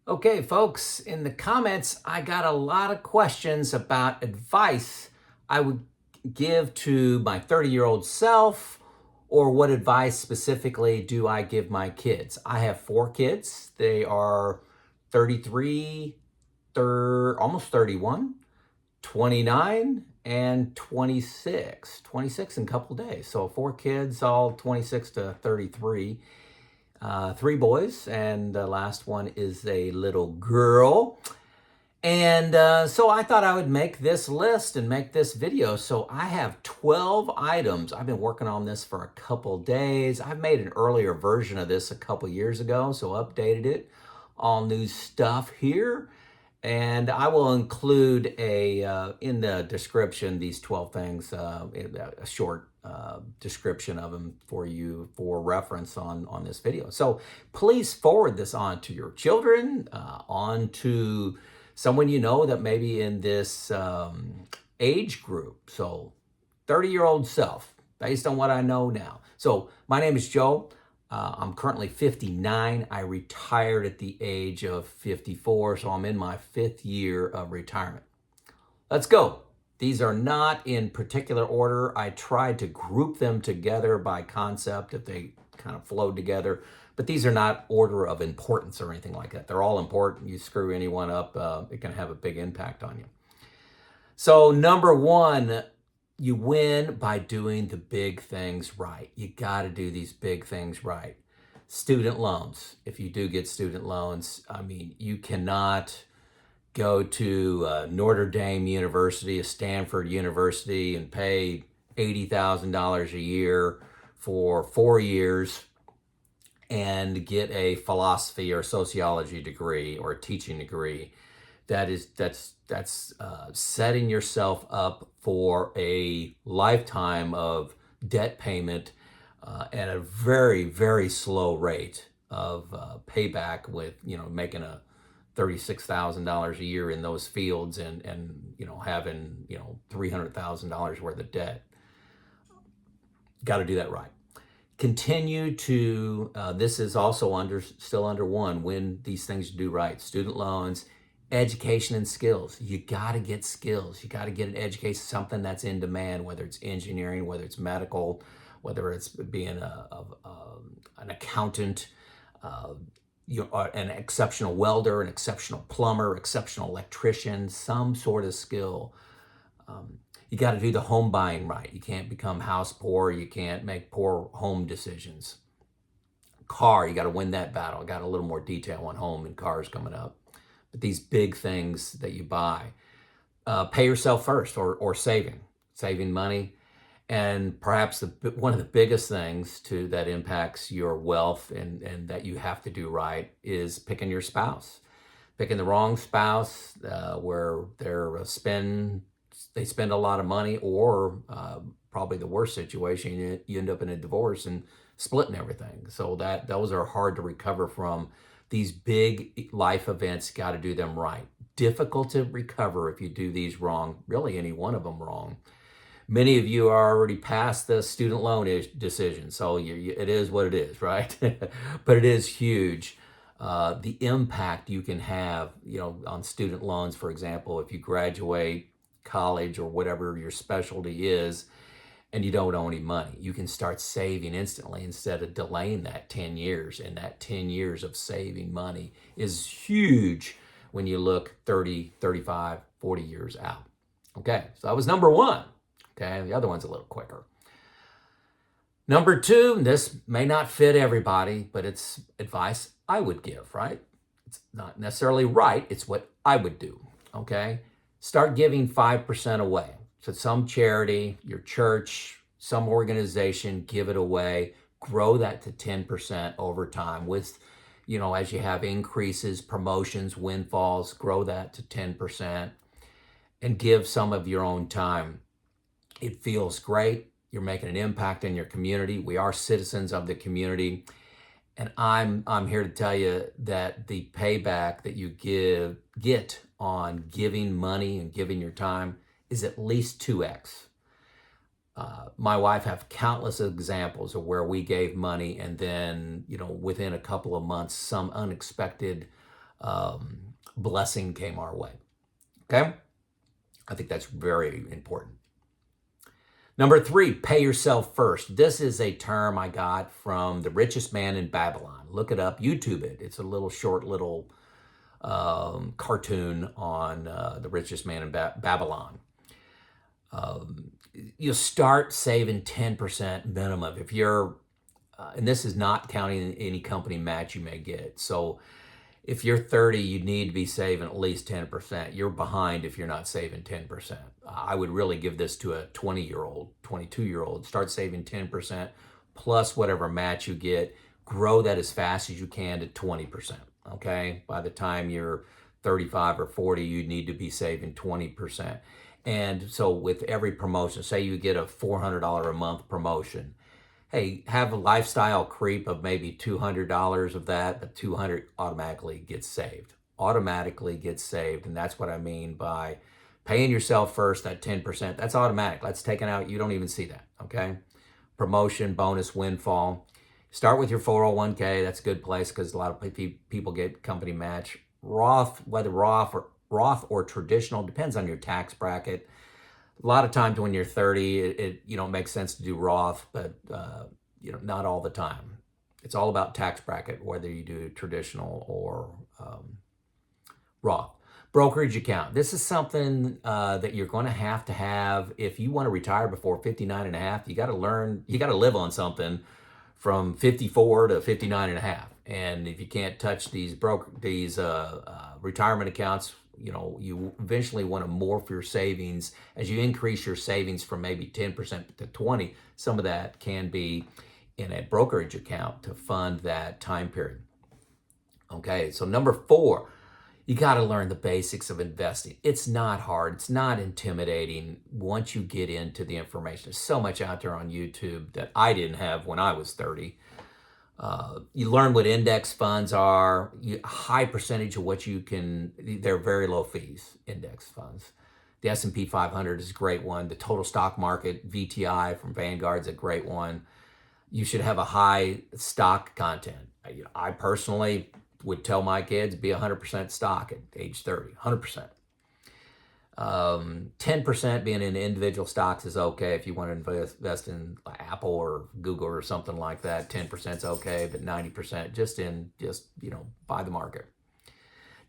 Okay, folks, in the comments, I got a lot of questions about advice I would give to my 30-year-old self, or what advice specifically do I give my kids. I have 4 kids. They are 33, almost 31, 29, and 26. 26 in a couple days. So 4 kids, all 26 to 33. 3 boys, and the last one is a little girl. And so I thought I would make this list and make this video. So I have 12 items. I've been working on this for a couple days. I've made an earlier version of this a couple years ago, so updated it. All new stuff here. And I will include in the description these 12 things, a short description of them for you for reference on this video. So please forward this on to your children, on to someone you know that may be in this age group. So 30-year-old self, based on what I know now. So my name is Joe. I'm currently 59. I retired at the age of 54, so I'm in my 5th year of retirement. Let's go. These are not in particular order. I tried to group them together by concept if they kind of flowed together, but these are not order of importance or anything like that. They're all important. You screw any one up, it can have a big impact on you. So number one, you win by doing the big things right. You got to do these big things right. Student loans. If you do get student loans, I mean, you cannot go to Notre Dame University, a Stanford University, and pay $80,000 a year for 4 years and get a philosophy or sociology degree or a teaching degree. That's setting yourself up for a lifetime of debt payment at a very, very slow rate of payback, with making a $36,000 a year in those fields and having $300,000 worth of debt. Got to do that right. Continue to this is also still under one, when these things do right. Student loans, education and skills. You got to get skills. You got to get an education, something that's in demand, whether it's engineering, whether it's medical, whether it's being an accountant, an exceptional welder, an exceptional plumber, exceptional electrician, some sort of skill. You got to do the home buying right. You can't become house poor. You can't make poor home decisions. Car, you got to win that battle. I got a little more detail on home and cars coming up. But these big things that you buy, pay yourself first, or saving money. And perhaps one of the biggest things that impacts your wealth and that you have to do right is picking your spouse. Picking the wrong spouse, where they spend a lot of money, or probably the worst situation, you end up in a divorce and splitting everything. So those are hard to recover from. These big life events, got to do them right. Difficult to recover if you do these wrong, really any one of them wrong. Many of you are already past the student loan decision, so it is what it is, right? But it is huge. The impact you can have, on student loans, for example, if you graduate college or whatever your specialty is, and you don't owe any money, you can start saving instantly instead of delaying that 10 years. And that 10 years of saving money is huge when you look 30, 35, 40 years out. Okay, so that was number one. Okay, the other one's a little quicker. Number two, this may not fit everybody, but it's advice I would give, right? It's not necessarily right, it's what I would do, okay? Start giving 5% away. So some charity, your church, some organization, give it away. Grow that to 10% over time with, as you have increases, promotions, windfalls, grow that to 10% and give some of your own time. It feels great. You're making an impact in your community. We are citizens of the community. And I'm here to tell you that the payback that you get on giving money and giving your time is at least 2x. My wife have countless examples of where we gave money and then, within a couple of months, some unexpected blessing came our way. Okay? I think that's very important. Number 3, pay yourself first. This is a term I got from The Richest Man in Babylon. Look it up, YouTube it. It's a little short little cartoon on The Richest Man in Babylon. You start saving 10% minimum. If you're, and this is not counting any company match you may get. So if you're 30, you need to be saving at least 10%. You're behind if you're not saving 10%. I would really give this to a 20-year-old, 22-year-old. Start saving 10% plus whatever match you get. Grow that as fast as you can to 20%, okay? By the time you're 35 or 40, you need to be saving 20%. And so with every promotion, say you get a $400 a month promotion, hey, have a lifestyle creep of maybe $200 of that, but $200 automatically gets saved. Automatically gets saved. And that's what I mean by paying yourself first, that 10%. That's automatic. That's taken out. You don't even see that, okay? Promotion, bonus, windfall. Start with your 401k. That's a good place because a lot of people get company match. Roth, whether Roth or traditional, depends on your tax bracket. A lot of times when you're 30, it makes sense to do Roth, but not all the time. It's all about tax bracket, whether you do traditional or Roth. Brokerage account. This is something that you're going to have if you want to retire before 59 and a half. You got to live on something from 54 to 59 and a half. And if you can't touch these retirement accounts, you eventually want to morph your savings. As you increase your savings from maybe 10% to 20, some of that can be in a brokerage account to fund that time period. Okay, so number 4, you got to learn the basics of investing. It's not hard. It's not intimidating once you get into the information. There's so much out there on YouTube that I didn't have when I was 30. You learn what index funds are, a high percentage of what you can, they're very low fees, index funds. The S&P 500 is a great one. The total stock market, VTI from Vanguard, is a great one. You should have a high stock content. I personally would tell my kids, be 100% stock at age 30, 100%. 10% being in individual stocks is okay. If you want to invest in Apple or Google or something like that, 10% is okay, but 90% just buy the market.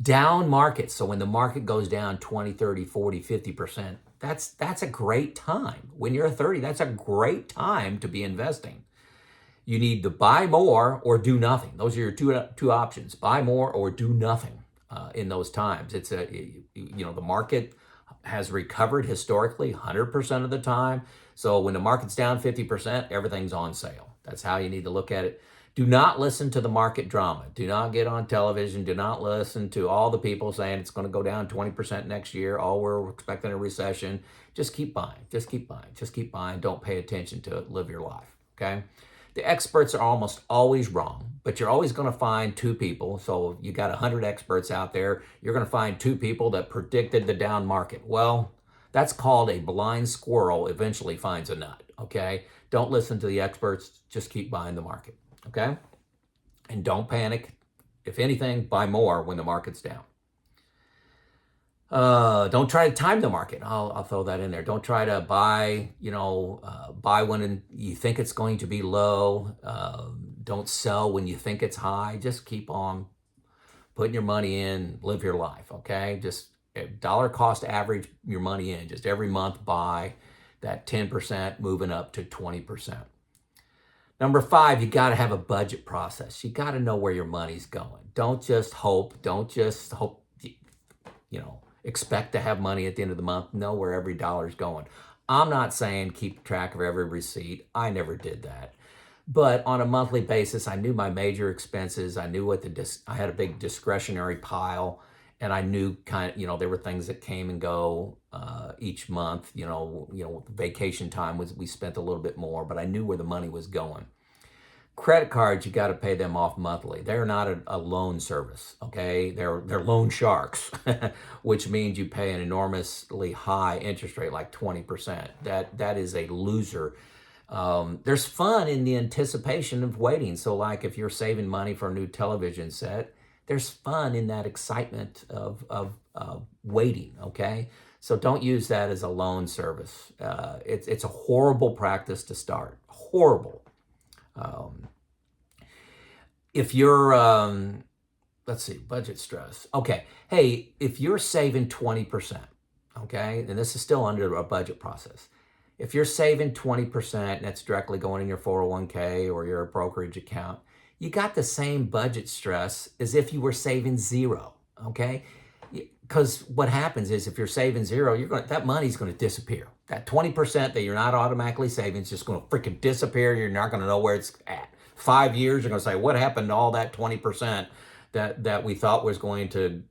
Down markets. So when the market goes down 20, 30, 40, 50%, that's a great time. When you're 30, that's a great time to be investing. You need to buy more or do nothing. Those are your two options. Buy more or do nothing in those times. It's the market has recovered historically 100% of the time. So when the market's down 50%, everything's on sale. That's how you need to look at it. Do not listen to the market drama. Do not get on television. Do not listen to all the people saying it's going to go down 20% next year. Oh, we're expecting a recession. Just keep buying. Just keep buying. Just keep buying. Don't pay attention to it. Live your life. Okay? The experts are almost always wrong, but you're always going to find 2 people. So you got 100 experts out there. You're going to find 2 people that predicted the down market. Well, that's called a blind squirrel eventually finds a nut, okay? Don't listen to the experts. Just keep buying the market, okay? And don't panic. If anything, buy more when the market's down. Don't try to time the market. I'll throw that in there. Don't try to buy, buy when you think it's going to be low. Don't sell when you think it's high. Just keep on putting your money in, live your life, okay? Just dollar cost average your money in. Just every month buy that 10% moving up to 20%. Number 5, you got to have a budget process. You got to know where your money's going. Don't just hope, expect to have money at the end of the month. Know where every dollar's going. I'm not saying keep track of every receipt. I never did that. But on a monthly basis, I knew my major expenses. I knew I had a big discretionary pile, and I knew there were things that came and go each month. Vacation time we spent a little bit more, but I knew where the money was going. Credit cards, you got to pay them off monthly. They're not a loan service, okay? They're loan sharks, which means you pay an enormously high interest rate, like 20%. That is a loser. There's fun in the anticipation of waiting. So like if you're saving money for a new television set, There's fun in that excitement of waiting, okay? So don't use that as a loan service. It's a horrible practice to start. Horrible. Um, if you're, let's see, budget stress. Okay. Hey, if you're saving 20%, okay, and this is still under a budget process. If you're saving 20% and that's directly going in your 401k or your brokerage account, you got the same budget stress as if you were saving zero, okay? Because what happens is if you're saving zero, that money's going to disappear. That 20% that you're not automatically saving is just going to freaking disappear. You're not going to know where it's at. 5 years, you're going to say, what happened to all that 20% that we thought was going to,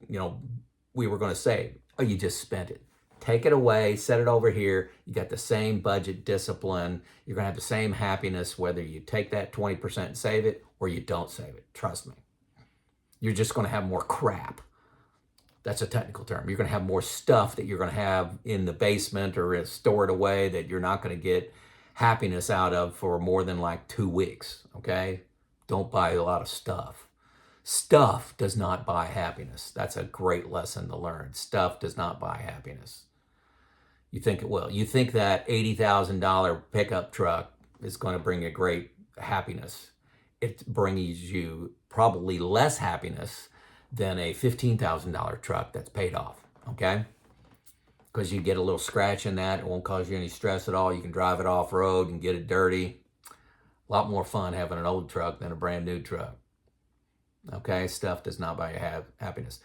we were going to save? Oh, you just spent it. Take it away, set it over here. You got the same budget discipline. You're going to have the same happiness whether you take that 20% and save it or you don't save it. Trust me. You're just going to have more crap. That's a technical term. You're going to have more stuff that you're going to have in the basement or stored away that you're not going to get happiness out of for more than like 2 weeks, okay? Don't buy a lot of stuff. Stuff does not buy happiness. That's a great lesson to learn. Stuff does not buy happiness. You think it will. You think that $80,000 pickup truck is going to bring you great happiness. It brings you probably less happiness than a $15,000 truck that's paid off, okay? Because you get a little scratch in that. It won't cause you any stress at all. You can drive it off-road and get it dirty. A lot more fun having an old truck than a brand new truck, okay? Stuff does not buy you happiness.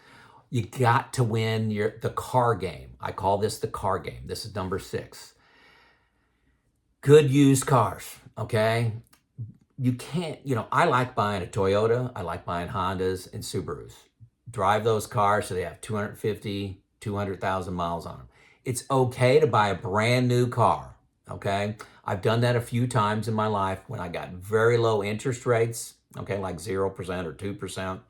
You got to win the car game. I call this the car game. This is number 6. Good used cars, okay? You can't, I like buying a Toyota. I like buying Hondas and Subarus. Drive those cars so they have 250, 200,000 miles on them. It's okay to buy a brand new car, okay? I've done that a few times in my life when I got very low interest rates, okay, like 0% or 2%.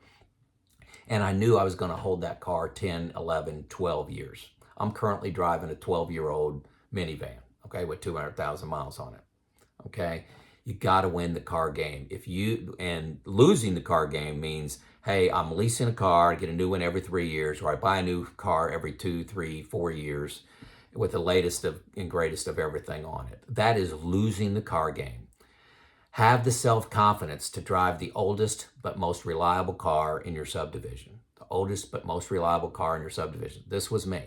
And I knew I was going to hold that car 10, 11, 12 years. I'm currently driving a 12-year-old minivan, okay, with 200,000 miles on it, okay? You got to win the car game. And losing the car game means, hey, I'm leasing a car, I get a new one every 3 years, or I buy a new car every 2, 3, 4 years with the latest and greatest of everything on it. That is losing the car game. Have the self-confidence to drive the oldest but most reliable car in your subdivision. The oldest but most reliable car in your subdivision. This was me.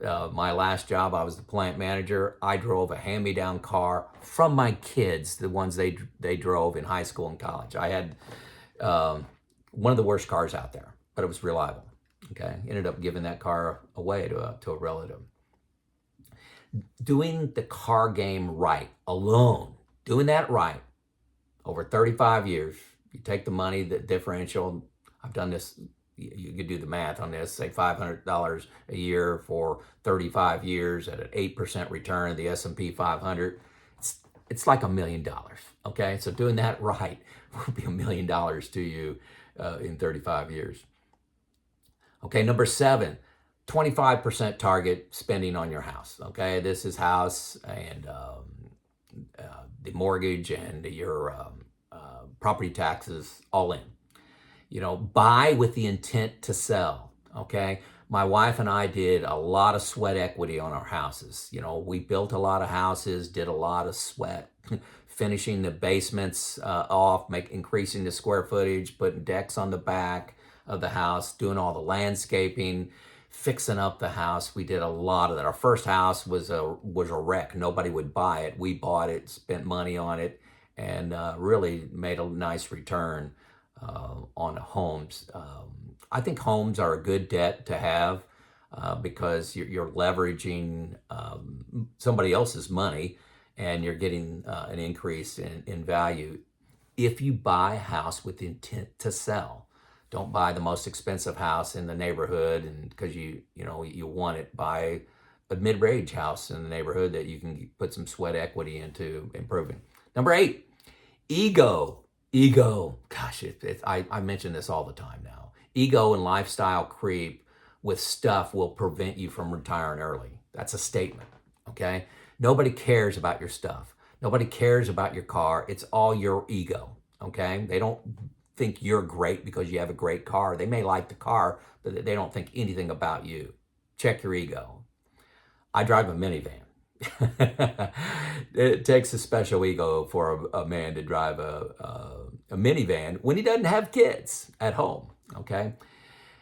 My last job, I was the plant manager. I drove a hand-me-down car from my kids, the ones they drove in high school and college. I had one of the worst cars out there, but it was reliable. Okay, ended up giving that car away to a relative. Doing the car game right, alone, doing that right, over 35 years, you take the money, the differential, I've done this, you could do the math on this, say $500 a year for 35 years at an 8% return of the S&P 500. It's like $1 million, okay? So doing that right will be $1 million to you in 35 years. Okay, number 7, 25% target spending on your house, okay? This is house and the mortgage and your property taxes all in. Buy with the intent to sell, okay? My wife and I did a lot of sweat equity on our houses. We built a lot of houses, did a lot of sweat, finishing the basements off, increasing the square footage, putting decks on the back of the house, doing all the landscaping, fixing up the house. We did a lot of that. Our first house was a wreck. Nobody would buy it. We bought it, spent money on it, and really made a nice return on homes. I think homes are a good debt to have because you're leveraging somebody else's money and you're getting an increase in value. If you buy a house with intent to sell, don't buy the most expensive house in the neighborhood and because you want it. Buy a mid-range house in the neighborhood that you can put some sweat equity into improving. Number 8, ego. Gosh, I mention this all the time now. Ego and lifestyle creep with stuff will prevent you from retiring early. That's a statement, okay? Nobody cares about your stuff. Nobody cares about your car. It's all your ego, okay? They don't think you're great because you have a great car. They may like the car, but they don't think anything about you. Check your ego. I drive a minivan. It takes a special ego for a man to drive a minivan when he doesn't have kids at home, okay?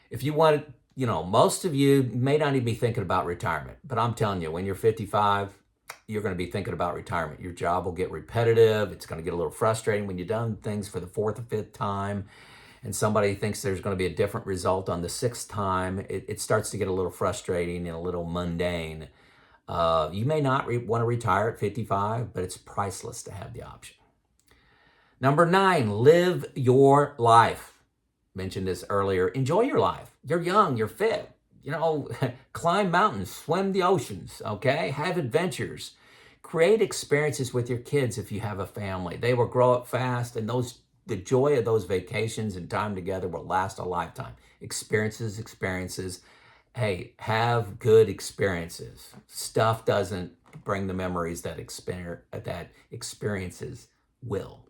If you want, most of you may not even be thinking about retirement, but I'm telling you, when you're 55, you're going to be thinking about retirement. Your job will get repetitive. It's going to get a little frustrating when you've done things for the fourth or fifth time and somebody thinks there's going to be a different result on the sixth time. It starts to get a little frustrating and a little mundane. You may not want to retire at 55, but it's priceless to have the option. Number 9, live your life. Mentioned this earlier. Enjoy your life. You're young, you're fit. Climb mountains, swim the oceans, okay? Have adventures. Create experiences with your kids if you have a family. They will grow up fast, and the joy of those vacations and time together will last a lifetime. Experiences. Hey, have good experiences. Stuff doesn't bring the memories that experiences will.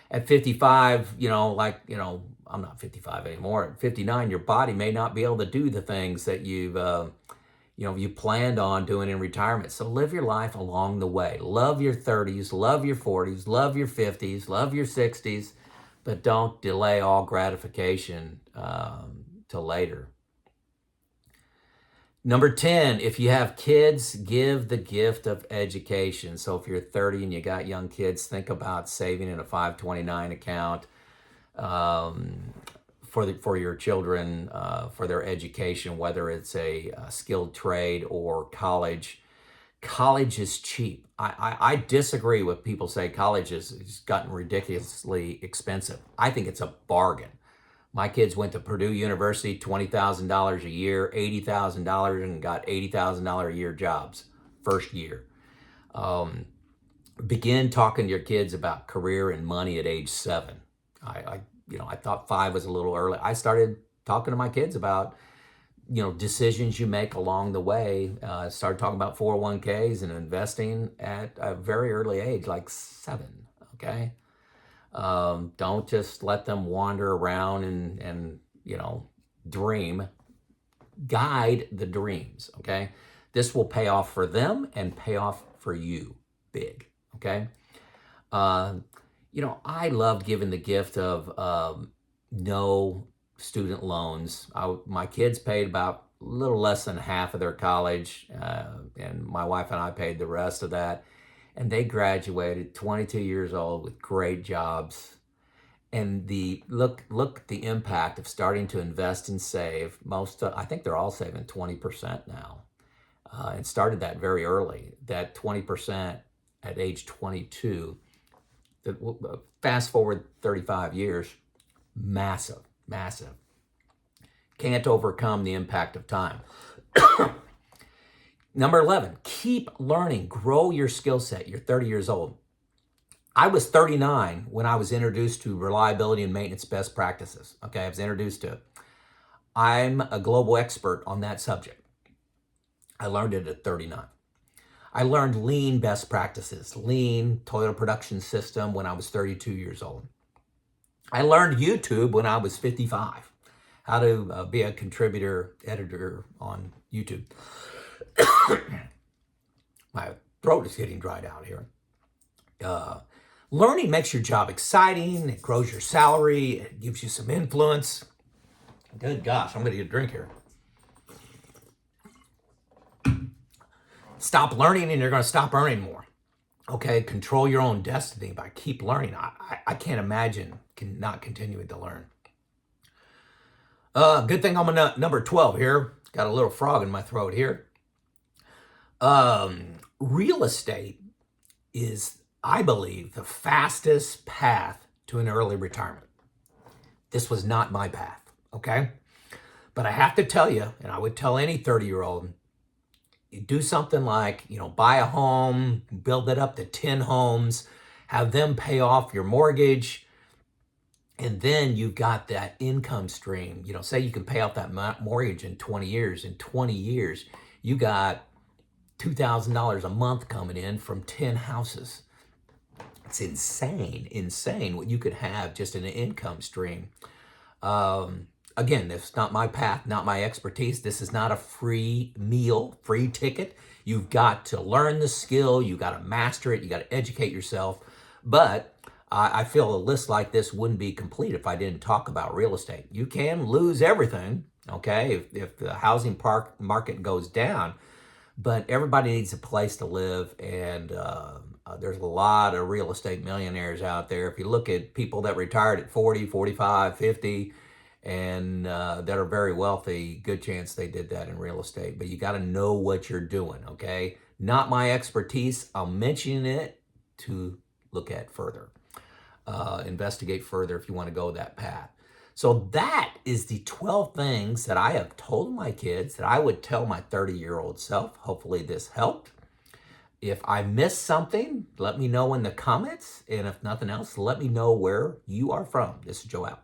At 55, I'm not 55 anymore. At 59, your body may not be able to do the things that you planned on doing in retirement. So live your life along the way. Love your 30s, love your 40s, love your 50s, love your 60s, but don't delay all gratification till later. Number 10, if you have kids, give the gift of education. So if you're 30 and you got young kids, think about saving in a 529 account for your children, for their education, whether it's a skilled trade or college. College is cheap. I disagree with people say college has gotten ridiculously expensive. I think it's a bargain. My kids went to Purdue University, $20,000 a year, $80,000, and got $80,000 a year jobs first year. Begin talking to your kids about career and money at age 7. I thought 5 was a little early. I started talking to my kids about, decisions you make along the way. Started talking about 401ks and investing at a very early age, like 7, okay? Don't just let them wander around and dream. Guide the dreams, okay? This will pay off for them and pay off for you big, okay? I loved giving the gift of no student loans. My kids paid about a little less than half of their college, and my wife and I paid the rest of that. And they graduated 22 years old with great jobs. And look at the impact of starting to invest and save. I think they're all saving 20% now, and started that very early. That 20% at age 22. Fast forward 35 years, massive. Can't overcome the impact of time. Number 11, keep learning, grow your skill set. You're 30 years old. I was 39 when I was introduced to reliability and maintenance best practices. Okay, I was introduced to it. I'm a global expert on that subject. I learned it at 39. I learned lean best practices, lean Toyota production system when I was 32 years old. I learned YouTube when I was 55, how to be a contributor, editor on YouTube. My throat is getting dried out here. Learning makes your job exciting. It grows your salary. It gives you some influence. Good gosh, I'm going to get a drink here. Stop learning and you're going to stop earning more. Okay, control your own destiny by keep learning. I can't imagine not continuing to learn. Good thing I'm on number 12 here. Got a little frog in my throat here. Real estate is, I believe, the fastest path to an early retirement. This was not my path, okay? But I have to tell you, and I would tell any 30-year-old, you do something like, buy a home, build it up to 10 homes, have them pay off your mortgage, and then you've got that income stream. Say you can pay off that mortgage in 20 years. In 20 years, you got $2,000 a month coming in from 10 houses. It's insane what you could have just in an income stream. Again, this is not my path, not my expertise. This is not a free meal, free ticket. You've got to learn the skill. You got to master it. You got to educate yourself. But I feel a list like this wouldn't be complete if I didn't talk about real estate. You can lose everything, okay, if the housing market goes down. But everybody needs a place to live, and there's a lot of real estate millionaires out there. If you look at people that retired at 40, 45, 50, and that are very wealthy, good chance they did that in real estate. But you got to know what you're doing, okay? Not my expertise. I'll mention it to look at further, investigate further if you want to go that path. So that is the 12 things that I have told my kids that I would tell my 30-year-old self. Hopefully this helped. If I missed something, let me know in the comments. And if nothing else, let me know where you are from. This is Joe out.